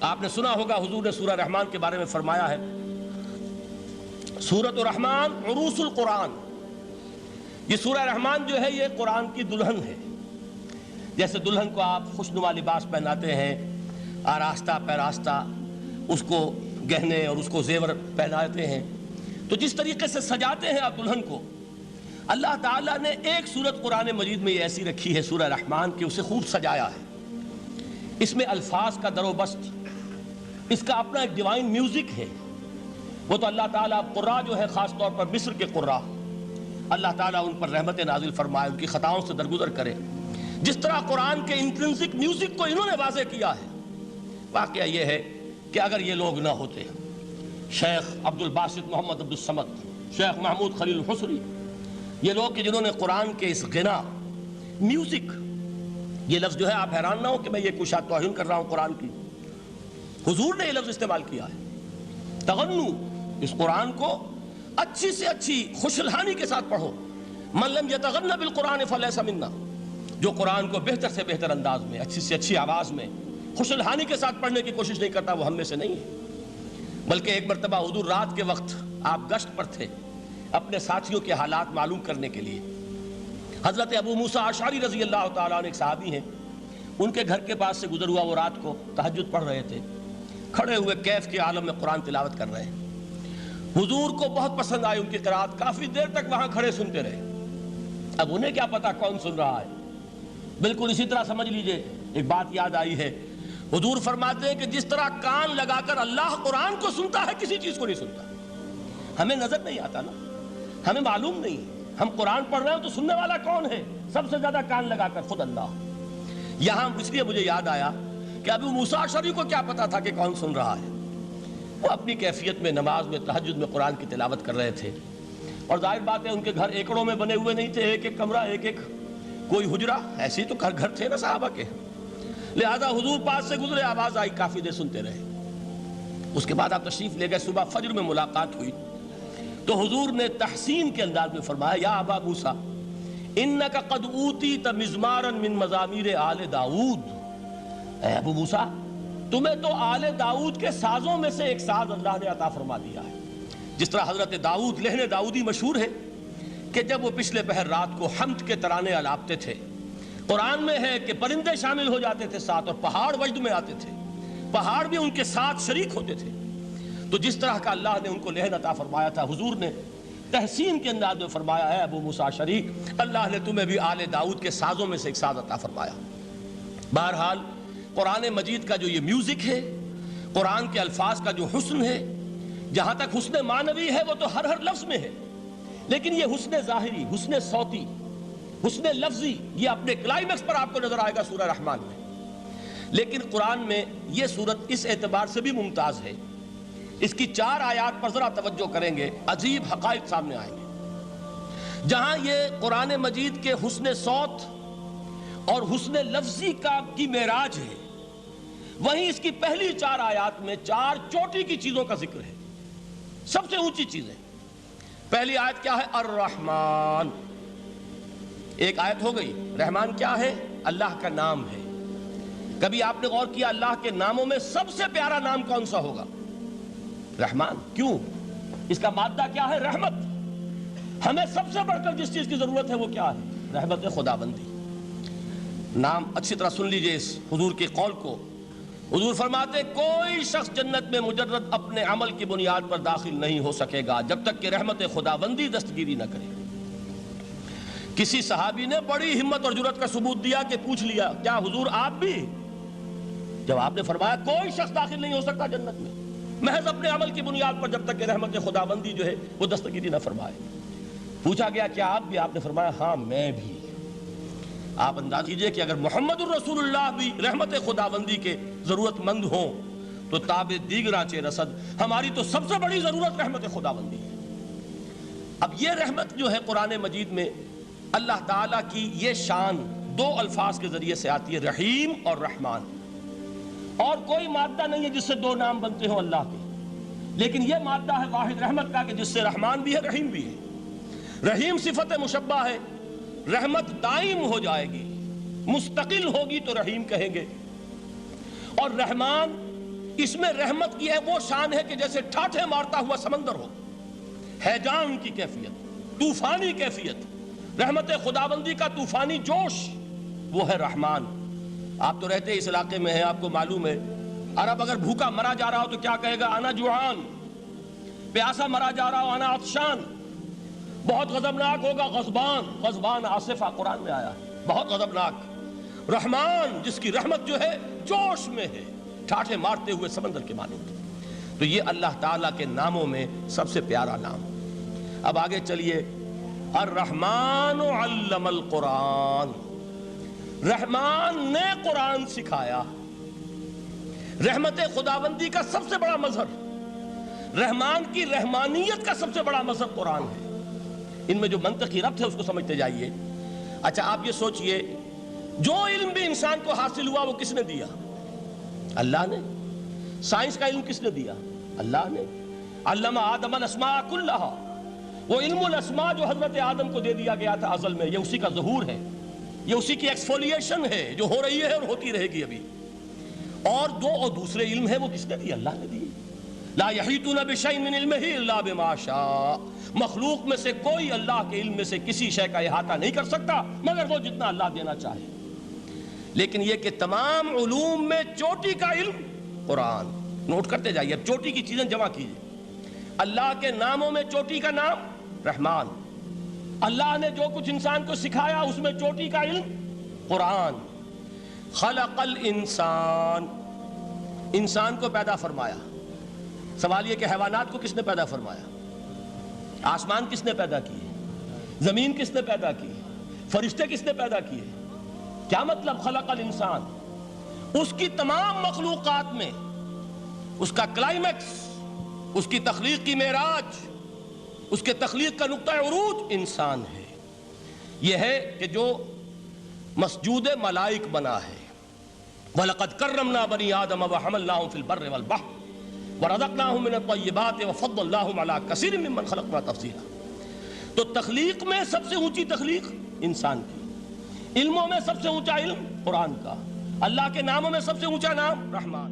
آپ نے سنا ہوگا حضور نے سورہ رحمان کے بارے میں فرمایا ہے، سورۃ الرحمان عروس القرآن. یہ سورہ رحمان جو ہے یہ قرآن کی دلہن ہے. جیسے دلہن کو آپ خوشنما لباس پہناتے ہیں، آراستہ پیراستہ اس کو گہنے اور اس کو زیور پہناتے ہیں، تو جس طریقے سے سجاتے ہیں آپ دلہن کو، اللہ تعالیٰ نے ایک سورت قرآن مجید میں یہ ایسی رکھی ہے سورہ رحمان کہ اسے خوب سجایا ہے. اس میں الفاظ کا در و بست، اس کا اپنا ایک ڈیوائن میوزک ہے. وہ تو اللہ تعالیٰ قراء جو ہے خاص طور پر مصر کے قراء، اللہ تعالیٰ ان پر رحمت نازل فرمائے، ان کی خطاؤں سے درگزر کرے. جس طرح قرآن کے انٹرنسک میوزک کو انہوں نے واضح کیا ہے. واقعہ یہ ہے کہ اگر یہ لوگ نہ ہوتے، شیخ عبد الباسط محمد عبد الصمد، شیخ محمود خلیل الحصری، یہ لوگ کہ جنہوں نے قرآن کے اس غنا میوزک، یہ لفظ جو ہے آپ حیران نہ ہو کہ میں یہ کچھ توہین کر رہا ہوں قرآن کی، حضور نے یہ لفظ استعمال کیا ہے. تغنو، اس قرآن کو اچھی سے اچھی خوشلحانی کے ساتھ پڑھو. من لم یتغن بالقرآن فلیس منا، جو قرآن کو بہتر سے بہتر انداز میں، اچھی سے اچھی آواز میں، خوشلحانی کے ساتھ پڑھنے کی کوشش نہیں کرتا، وہ ہم میں سے نہیں ہے. بلکہ ایک مرتبہ حضور رات کے وقت آپ گشت پر تھے اپنے ساتھیوں کے حالات معلوم کرنے کے لیے. حضرت ابو موسیٰ اشعری رضی اللہ تعالیٰ عنہ ایک صحابی ہیں، ان کے گھر کے پاس سے گزر ہوا، وہ رات کو تہجد پڑھ رہے تھے، کھڑے ہوئے کیف کے عالم میں قرآن تلاوت کر رہے ہیں. حضور کو بہت پسند آئی ان کی قرات، کافی دیر تک وہاں کھڑے سنتے رہے. اب انہیں کیا پتا کون سن رہا ہے. بالکل اسی طرح سمجھ لیجئے ایک بات یاد آئی ہے. حضور فرماتے ہیں کہ جس طرح کان لگا کر اللہ قرآن کو سنتا ہے، کسی چیز کو نہیں سنتا. ہمیں نظر نہیں آتا نا، ہمیں معلوم نہیں، ہم قرآن پڑھ رہے ہیں تو سننے والا کون ہے؟ سب سے زیادہ کان لگا کر خود اللہ. یہاں اس لیے مجھے یاد آیا کہ ابو موسیٰ اشعری کو کیا پتا تھا کہ کون سن رہا ہے. وہ اپنی کیفیت میں نماز میں تہجد میں قرآن کی تلاوت کر رہے تھے، اور ظاہر بات ہے ان کے گھر ایکڑوں میں بنے ہوئے نہیں تھے، ایک ایک کمرہ، ایک ایک کوئی حجرہ، ایسے ہی تو گھر تھے نا صحابہ کے. لہذا حضور پاس سے گزرے، آواز آئی، کافی دیر سنتے رہے. اس کے بعد آپ تشریف لے گئے، صبح فجر میں ملاقات ہوئی تو حضور نے تحسین کے انداز میں فرمایا، یا ابا موسیٰ انک قد اوتیت مزمارا من مزامیر آل داؤد. اے ابو موسیٰ، تمہیں تو آل داؤد کے سازوں میں سے ایک ساز اللہ نے عطا فرما دیا ہے. جس طرح حضرت داؤد، لہن داؤدی مشہور ہے کہ جب وہ پچھلے پہر رات کو حمد کے ترانے الاپتے تھے، قرآن میں ہے کہ پرندے شامل ہو جاتے تھے ساتھ، اور پہاڑ وجد میں آتے تھے، پہاڑ بھی ان کے ساتھ شریک ہوتے تھے. تو جس طرح کا اللہ نے ان کو لہن عطا فرمایا تھا، حضور نے تحسین کے انداز میں فرمایا ہے ابو موسیٰ اشعری، اللہ نے تمہیں بھی آل داؤد کے سازوں میں سے ایک ساز عطا فرمایا. بہرحال قرآن مجید کا جو یہ میوزک ہے، قرآن کے الفاظ کا جو حسن ہے، جہاں تک حسن معنوی ہے وہ تو ہر لفظ میں ہے، لیکن یہ حسن ظاہری، حسن صوتی، حسن لفظی، یہ اپنے کلائمیکس پر آپ کو نظر آئے گا سورہ رحمان میں. لیکن قرآن میں یہ سورت اس اعتبار سے بھی ممتاز ہے، اس کی 4 آیات پر ذرا توجہ کریں گے، عجیب حقائق سامنے آئیں گے. جہاں یہ قرآن مجید کے حسن صوت اور حسن لفظی کی معراج ہے، وہیں اس کی پہلی 4 آیات میں 4 چوٹی کی چیزوں کا ذکر ہے، سب سے اونچی چیزیں. پہلی آیت کیا ہے؟ الرحمن. ایک آیت ہو گئی. رحمان کیا ہے؟ اللہ کا نام ہے. کبھی آپ نے غور کیا اللہ کے ناموں میں سب سے پیارا نام کون سا ہوگا؟ رحمان. کیوں؟ اس کا مادہ کیا ہے؟ رحمت. ہمیں سب سے بڑھ کر جس چیز کی ضرورت ہے وہ کیا ہے؟ رحمت خداوندی. نام اچھی طرح سن لیجئے اس حضور کے قول کو. حضور فرماتے کوئی شخص جنت میں مجرد اپنے عمل کی بنیاد پر داخل نہیں ہو سکے گا جب تک کہ رحمت خداوندی دستگیری نہ کرے. کسی صحابی نے بڑی ہمت اور جرأت کا ثبوت دیا کہ پوچھ لیا، کیا حضور آپ بھی؟ جب آپ نے فرمایا کوئی شخص داخل نہیں ہو سکتا جنت میں محض اپنے عمل کی بنیاد پر جب تک کہ رحمت خداوندی جو ہے وہ دستگیری نہ فرمائے. پوچھا گیا کیا آپ بھی؟ آپ نے فرمایا ہاں میں بھی. آپ انداز کیجئے کہ اگر محمد الرسول اللہ بھی رحمت خداوندی کے ضرورت مند ہوں تو تاب دیگراں چے رسد، ہماری تو سب سے بڑی ضرورت رحمت خداوندی ہے. اب یہ رحمت جو ہے قرآن مجید میں اللہ تعالیٰ کی یہ شان 2 الفاظ کے ذریعے سے آتی ہے، رحیم اور رحمان. اور کوئی مادہ نہیں ہے جس سے 2 نام بنتے ہوں اللہ کے، لیکن یہ مادہ ہے واحد رحمت کا کہ جس سے رحمان بھی ہے رحیم بھی ہے. رحیم صفت مشبہ ہے، رحمت دائم ہو جائے گی، مستقل ہوگی تو رحیم کہیں گے، اور رحمان اس میں رحمت کی ہے وہ شان ہے کہ جیسے ٹھاٹھے مارتا ہوا سمندر ہو، ہیجان کی کیفیت، طوفانی کیفیت، رحمت خداوندی کا طوفانی جوش، وہ ہے رحمان۔ آپ تو رہتے اس علاقے میں ہیں، آپ کو معلوم ہے عرب اگر بھوکا مرا جا رہا ہو تو کیا کہے گا؟ انا جوعان۔ پیاسا مرا جا رہا ہو انا عطشان۔ بہت غضبناک ہوگا غضبان، غضبان آصفہ قرآن میں آیا ہے، بہت غضبناک۔ رحمان جس کی رحمت جو ہے جوش میں ہے، ٹھاٹھے مارتے ہوئے سمندر کے مانند۔ تو یہ اللہ تعالیٰ کے ناموں میں سب سے پیارا نام۔ اب آگے چلیے، الرحمن علم القرآن، رحمان نے قرآن سکھایا۔ رحمت خداوندی کا سب سے بڑا مظہر، رحمان کی رحمانیت کا سب سے بڑا مظہر قرآن ہے۔ ان میں جو منطقی ربط ہے اس کو سمجھتے جائیے۔ اچھا آپ یہ سوچئے، جو علم بھی انسان کو حاصل ہوا وہ کس نے دیا؟ اللہ نے۔ سائنس کا علم کس نے دیا؟ اللہ نے۔ علم آدم الاسماء کلہا، وہ علم الاسماء جو حضرت آدم کو دے دیا گیا تھا ازل میں، یہ اسی کا ظہور ہے، یہ اسی کی ایکسفولیشن ہے جو ہو رہی ہے اور ہوتی رہے گی ابھی۔ اور دوسرے علم ہے وہ کس نے دی؟ اللہ نے دی۔ لا یحیطون بشیء من علمہ الا بما شاء، مخلوق میں سے کوئی اللہ کے علم میں سے کسی شے کا احاطہ نہیں کر سکتا مگر وہ جتنا اللہ دینا چاہے۔ لیکن یہ کہ تمام علوم میں چوٹی کا علم قرآن۔ نوٹ کرتے جائیے، اب چوٹی کی چیزیں جمع کیجئے۔ اللہ کے ناموں میں چوٹی کا نام رحمان، اللہ نے جو کچھ انسان کو سکھایا اس میں چوٹی کا علم قرآن۔ خلق الانسان، انسان کو پیدا فرمایا۔ سوال یہ کہ حیوانات کو کس نے پیدا فرمایا؟ آسمان کس نے پیدا کیے؟ زمین کس نے پیدا کی؟ فرشتے کس نے پیدا کیے؟ کیا مطلب خلق الانسان؟ اس کی تمام مخلوقات میں اس کا کلائمیکس، اس کی تخلیق کی معراج، اس کے تخلیق کا نقطہ عروج انسان ہے۔ یہ ہے کہ جو مسجود ملائک بنا ہے۔ وَلَقَدْ كَرَّمْنَا بَنِي آدَمَ وَحَمَلْنَاهُمْ فِي الْبَرِّ وَالْبَحْرِ وَرَزَقْنَاهُمْ مِنَ الطَّيِّبَاتِ وَفَضَّلْنَاهُمْ عَلَىٰ كَثِيرٍ مِّمَّنْ خَلَقْنَا تَفْضِيلًا۔ تو تخلیق میں سب سے اونچی تخلیق انسان کی، علموں میں سب سے اونچا علم قرآن کا، اللہ کے ناموں میں سب سے اونچا نام رحمان۔